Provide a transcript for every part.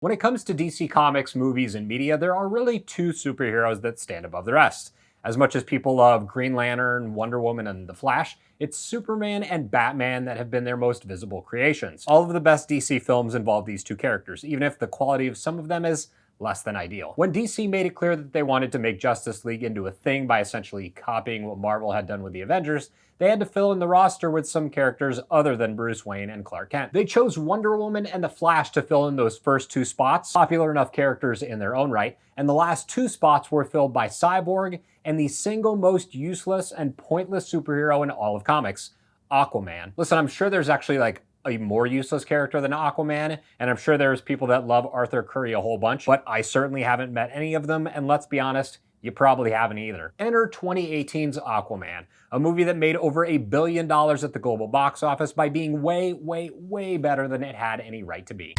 When it comes to DC Comics, movies, and media, there are really two superheroes that stand above the rest. As much as people love Green Lantern, Wonder Woman, and The Flash, it's Superman and Batman that have been their most visible creations. All of the best DC films involve these two characters, even if the quality of some of them is less than ideal. When DC made it clear that they wanted to make Justice League into a thing by essentially copying what Marvel had done with the Avengers, they had to fill in the roster with some characters other than Bruce Wayne and Clark Kent. They chose Wonder Woman and The Flash to fill in those first two spots, popular enough characters in their own right, and the last two spots were filled by Cyborg and the single most useless and pointless superhero in all of comics, Aquaman. Listen, I'm sure there's actually a more useless character than Aquaman, and I'm sure there's people that love Arthur Curry a whole bunch, but I certainly haven't met any of them, and let's be honest, you probably haven't either. Enter 2018's Aquaman, a movie that made over $1 billion at the global box office by being way, way, way better than it had any right to be.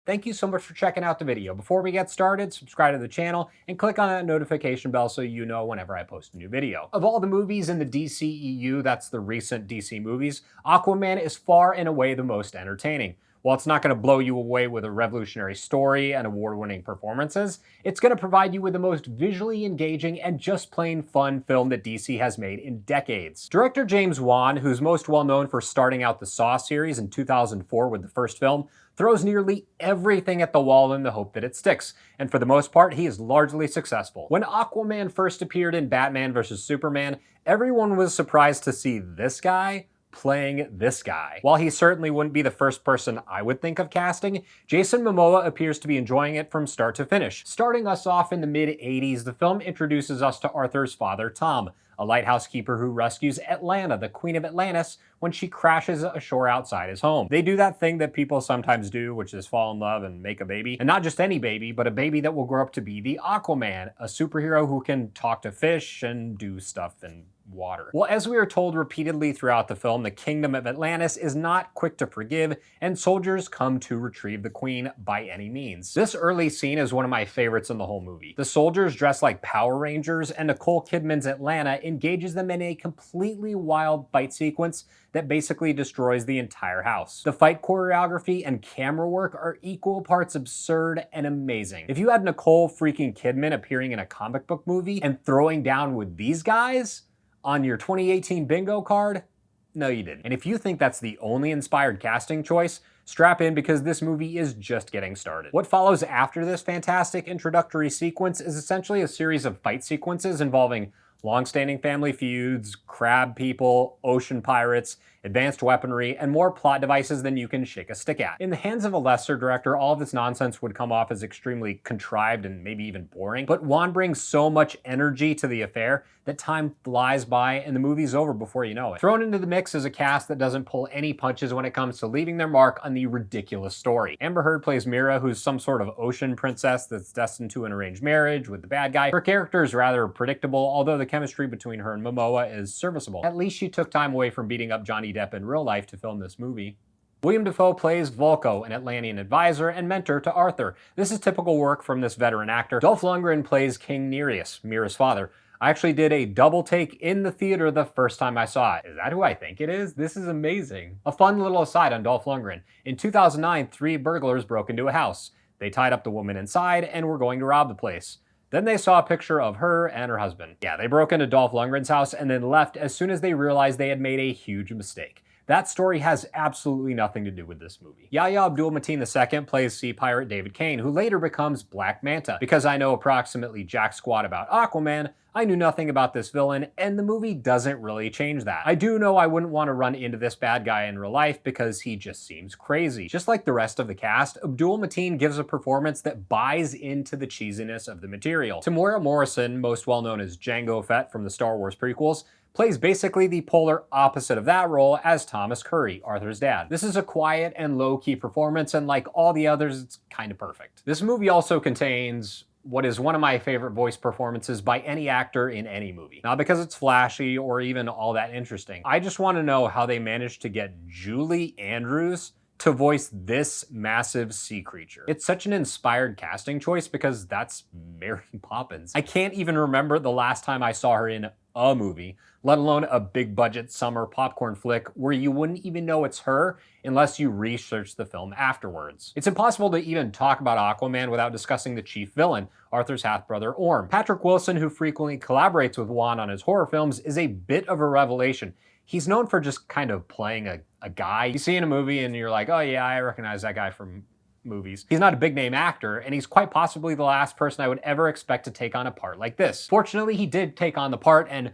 Thank you so much for checking out the video. Before we get started, subscribe to the channel and click on that notification bell so you know whenever I post a new video. Of all the movies in the DCEU, that's the recent DC movies, Aquaman is far and away the most entertaining. While it's not going to blow you away with a revolutionary story and award-winning performances, it's going to provide you with the most visually engaging and just plain fun film that DC has made in decades. Director James Wan, who's most well known for starting out the Saw series in 2004 with the first film, throws nearly everything at the wall in the hope that it sticks, and for the most part, he is largely successful. When Aquaman first appeared in Batman vs. Superman, everyone was surprised to see this guy playing this guy. While he certainly wouldn't be the first person I would think of casting, Jason Momoa appears to be enjoying it from start to finish. Starting us off in the mid-80s, the film introduces us to Arthur's father, Tom, a lighthouse keeper who rescues Atlanta, the Queen of Atlantis, when she crashes ashore outside his home. They do that thing that people sometimes do, which is fall in love and make a baby. And not just any baby, but a baby that will grow up to be the Aquaman, a superhero who can talk to fish and do stuff in water. Well, as we are told repeatedly throughout the film, the Kingdom of Atlantis is not quick to forgive, and soldiers come to retrieve the Queen by any means. This early scene is one of my favorites in the whole movie. The soldiers dress like Power Rangers, and Nicole Kidman's Atlanta engages them in a completely wild fight sequence that basically destroys the entire house. The fight choreography and camera work are equal parts absurd and amazing. If you had Nicole freaking Kidman appearing in a comic book movie and throwing down with these guys on your 2018 bingo card, no you didn't. And if you think that's the only inspired casting choice, strap in because this movie is just getting started. What follows after this fantastic introductory sequence is essentially a series of fight sequences involving long-standing family feuds, crab people, ocean pirates, advanced weaponry, and more plot devices than you can shake a stick at. In the hands of a lesser director, all of this nonsense would come off as extremely contrived and maybe even boring, but Wan brings so much energy to the affair that time flies by and the movie's over before you know it. Thrown into the mix is a cast that doesn't pull any punches when it comes to leaving their mark on the ridiculous story. Amber Heard plays Mira, who's some sort of ocean princess that's destined to an arranged marriage with the bad guy. Her character is rather predictable, although the chemistry between her and Momoa is serviceable. At least she took time away from beating up Johnny Depp in real life to film this movie. William Dafoe plays Vulko, an Atlantean advisor and mentor to Arthur. This is typical work from this veteran actor. Dolph Lundgren plays King Nereus, Mira's father. I actually did a double take in the theater the first time I saw it. Is that who I think it is? This is amazing. A fun little aside on Dolph Lundgren. In 2009, 3 burglars broke into a house. They tied up the woman inside and were going to rob the place. Then they saw a picture of her and her husband. Yeah, they broke into Dolph Lundgren's house and then left as soon as they realized they had made a huge mistake. That story has absolutely nothing to do with this movie. Yahya Abdul-Mateen II plays sea pirate David Kane, who later becomes Black Manta. Because I know approximately jack squat about Aquaman, I knew nothing about this villain, and the movie doesn't really change that. I do know I wouldn't want to run into this bad guy in real life because he just seems crazy. Just like the rest of the cast, Abdul-Mateen gives a performance that buys into the cheesiness of the material. Tamora Morrison, most well known as Jango Fett from the Star Wars prequels, plays basically the polar opposite of that role as Thomas Curry, Arthur's dad. This is a quiet and low-key performance, and like all the others, it's kind of perfect. This movie also contains what is one of my favorite voice performances by any actor in any movie. Not because it's flashy or even all that interesting. I just want to know how they managed to get Julie Andrews to voice this massive sea creature. It's such an inspired casting choice because that's Mary Poppins. I can't even remember the last time I saw her in a movie, let alone a big budget summer popcorn flick where you wouldn't even know it's her unless you research the film afterwards. It's impossible to even talk about Aquaman without discussing the chief villain, Arthur's half-brother Orm. Patrick Wilson, who frequently collaborates with Wan on his horror films, is a bit of a revelation. He's known for just kind of playing a guy. You see in a movie and you're like, oh yeah, I recognize that guy from movies. He's not a big name actor, and he's quite possibly the last person I would ever expect to take on a part like this. Fortunately, he did take on the part, and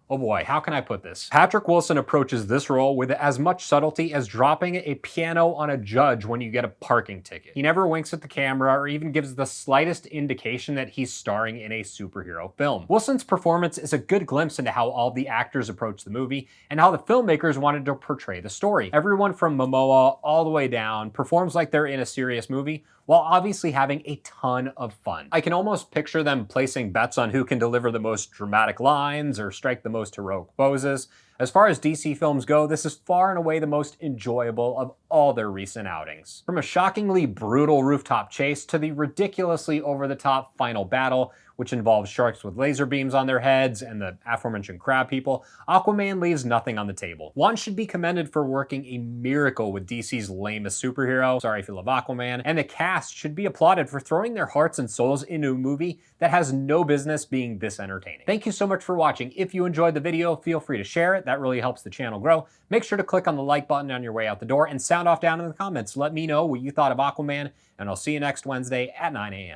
oh boy, how can I put this? Patrick Wilson approaches this role with as much subtlety as dropping a piano on a judge when you get a parking ticket. He never winks at the camera or even gives the slightest indication that he's starring in a superhero film. Wilson's performance is a good glimpse into how all the actors approach the movie and how the filmmakers wanted to portray the story. Everyone from Momoa all the way down performs like they're in a serious movie, while obviously having a ton of fun. I can almost picture them placing bets on who can deliver the most dramatic lines or strike the most heroic poses. As far as DC films go, this is far and away the most enjoyable of all their recent outings. From a shockingly brutal rooftop chase to the ridiculously over-the-top final battle, which involves sharks with laser beams on their heads and the aforementioned crab people, Aquaman leaves nothing on the table. One should be commended for working a miracle with DC's lamest superhero, sorry if you love Aquaman, and the cast should be applauded for throwing their hearts and souls into a movie that has no business being this entertaining. Thank you so much for watching. If you enjoyed the video, feel free to share it. That really helps the channel grow. Make sure to click on the like button on your way out the door and sound off down in the comments. Let me know what you thought of Aquaman, and I'll see you next Wednesday at 9 a.m.